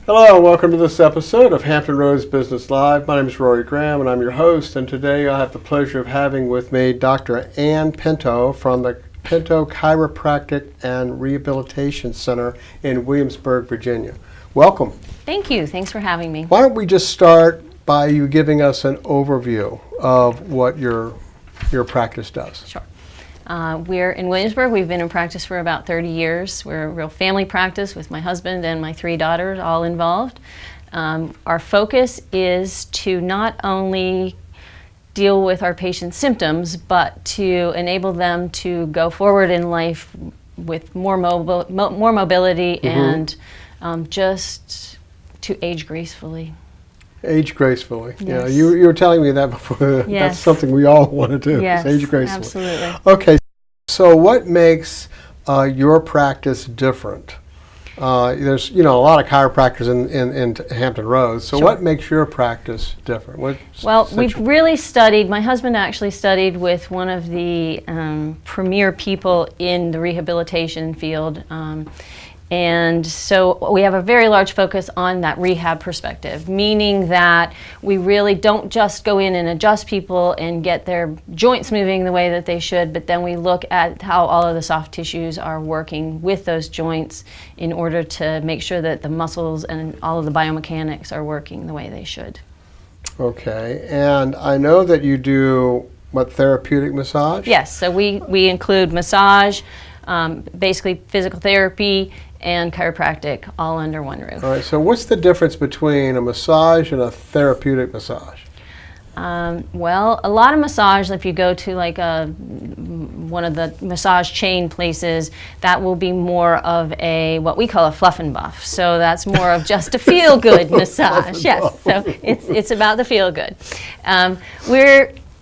Hello, and welcome to this episode of Hampton Roads Business Live. My name is Rory Graham, and I'm your host. And today I have the pleasure of having with me Dr. Ann Pinto from the PINTO Chiropractic and Rehabilitation Center in Williamsburg, Virginia. Welcome. Thank you. Thanks for having me. Why don't we just start by you giving us an overview of what your practice does? Sure. We're in Williamsburg. We've been in practice for about 30 years. We're a real family practice with my husband and my 3 daughters all involved. Our focus is to not only deal with our patients' symptoms, but to enable them to go forward in life with more mobility and just to age gracefully. Age gracefully. Yes. Yeah, you were telling me that before. Yes. That's something we all want to do. Yes, Age gracefully. absolutely. Okay, so what makes your practice different? There's a lot of chiropractors in Hampton Roads. So Sure. what makes your practice different? Well, we've really studied. My husband actually studied with one of the premier people in the rehabilitation field. And so we have a very large focus on that rehab perspective, meaning that we really don't just go in and adjust people and get their joints moving the way that they should, but then we look at how all of the soft tissues are working with those joints in order to make sure that the muscles and all of the biomechanics are working the way they should. Okay, and I know that you do, therapeutic massage? Yes, so we include massage, basically physical therapy, and chiropractic all under one roof. All right, so what's the difference between a massage and a therapeutic massage? Well, a lot of massage, if you go to like one of the massage chain places, that will be more of what we call a fluff and buff. So that's more of just a feel-good massage. Yes, so it's about the feel-good.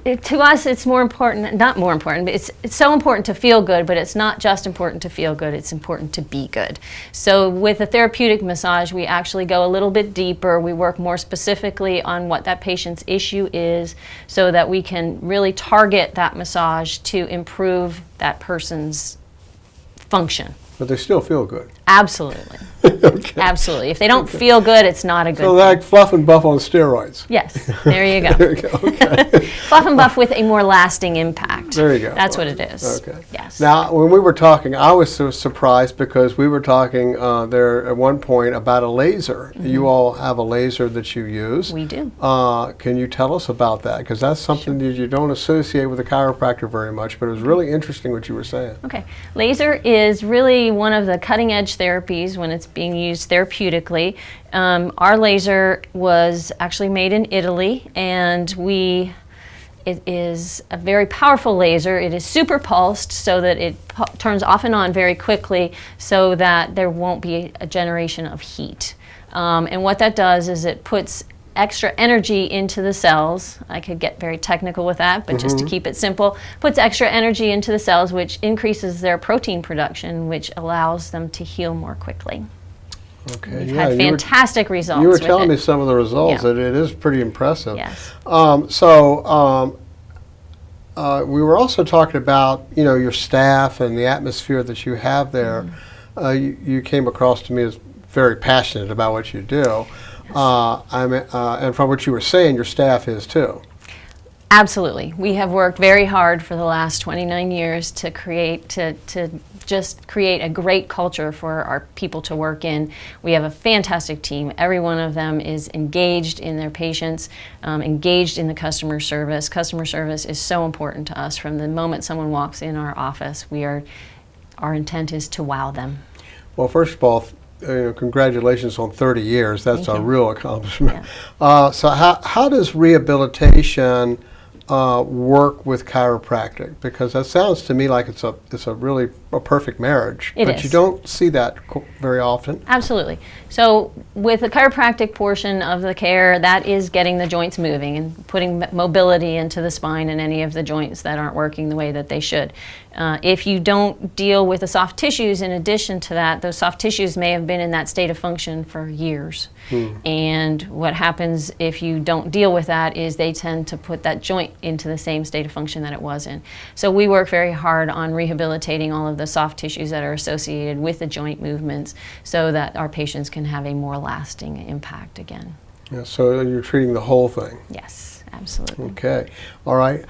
To us, it's more important, not more important, but it's so important to feel good, but it's not just important to feel good, it's important to be good. So with a therapeutic massage, we actually go a little bit deeper. We work more specifically on what that patient's issue is so that we can really target that massage to improve that person's function. But they still feel good. Absolutely. Okay. Absolutely. If they don't feel good, it's not a good So thing. like fluff and buff on steroids. Yes, there you go. There you go. Okay. Fluff and buff with a more lasting impact. There you go. That's what it is. Okay. Yes. Now, when we were talking, I was so surprised because we were talking there at one point about a laser. Mm-hmm. You all have a laser that you use. We do. Can you tell us about that? Because that's something that you don't associate with a chiropractor very much, but it was really interesting what you were saying. Okay. Laser is really one of the cutting edge therapies when it's being used therapeutically. Our laser was actually made in Italy, and it is a very powerful laser. It is super pulsed so that it turns off and on very quickly so that there won't be a generation of heat. And what that does is it puts extra energy into the cells. I could get very technical with that, but just to keep it simple, puts extra energy into the cells, which increases their protein production, which allows them to heal more quickly. Okay. We've had fantastic results. You were with telling it. me some of the results. Yeah. It is pretty impressive. Yes. We were also talking about your staff and the atmosphere that you have there. You came across to me as very passionate about what you do. And from what you were saying, your staff is too. Absolutely. We have worked very hard for the last 29 years to just create a great culture for our people to work in. We have a fantastic team. Every one of them is engaged in their patients, engaged in the customer service. Customer service is so important to us. From the moment someone walks in our office, our intent is to wow them. Well, first of all, congratulations on 30 years. That's a real accomplishment. Yeah. So how does rehabilitation work with chiropractic? Because that sounds to me like it's a really perfect marriage. It but is. you don't see that very often. Absolutely. So with the chiropractic portion of the care, that is getting the joints moving and putting mobility into the spine and any of the joints that aren't working the way that they should. If you don't deal with the soft tissues in addition to that, those soft tissues may have been in that state of function for years. And what happens if you don't deal with that is they tend to put that joint into the same state of function that it was in. So we work very hard on rehabilitating all of the soft tissues that are associated with the joint movements so that our patients can have a more lasting impact again. Yeah, so you're treating the whole thing. Yes, absolutely. Okay. All right.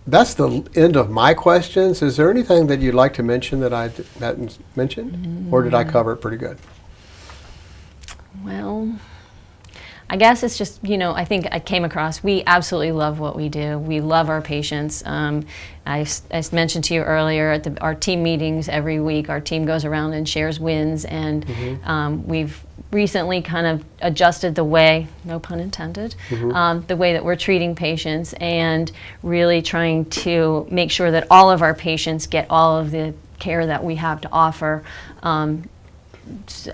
That's the end of my questions. Is there anything that you'd like to mention that I hadn't mentioned? Or did I cover it pretty good? Well, I guess it's just, I think I came across, we absolutely love what we do. We love our patients. I mentioned to you earlier at our team meetings every week, our team goes around and shares wins, and we've recently kind of adjusted the way, no pun intended, the way that we're treating patients, and really trying to make sure that all of our patients get all of the care that we have to offer,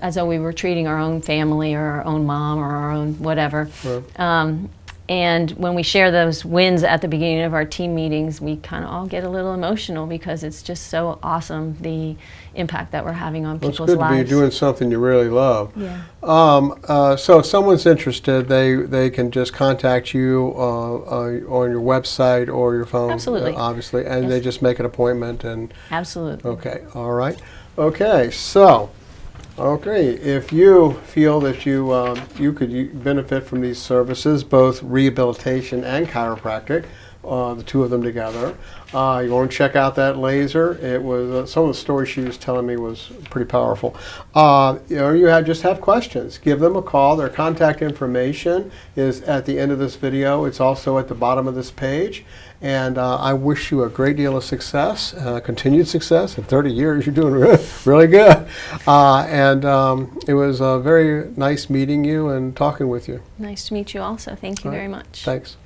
as though we were treating our own family or our own mom or our own whatever. Right. And when we share those wins at the beginning of our team meetings, we kind of all get a little emotional because it's just so awesome, the impact that we're having on people's lives. It's good to be doing something you really love. Yeah. So if someone's interested, they can just contact you on your website or your phone. Absolutely. Obviously, and Yes. they just make an appointment. And Absolutely. okay, all right. Okay, so, okay, if you feel that you could benefit from these services, both rehabilitation and chiropractic, the two of them together, you want to check out that laser. It was some of the stories she was telling me was pretty powerful. Just have questions. Give them a call. Their contact information is at the end of this video. It's also at the bottom of this page. And I wish you a great deal of success, continued success. In 30 years, you're doing really good. It was very nice meeting you and talking with you. Nice to meet you also. Thank you very much. Thanks.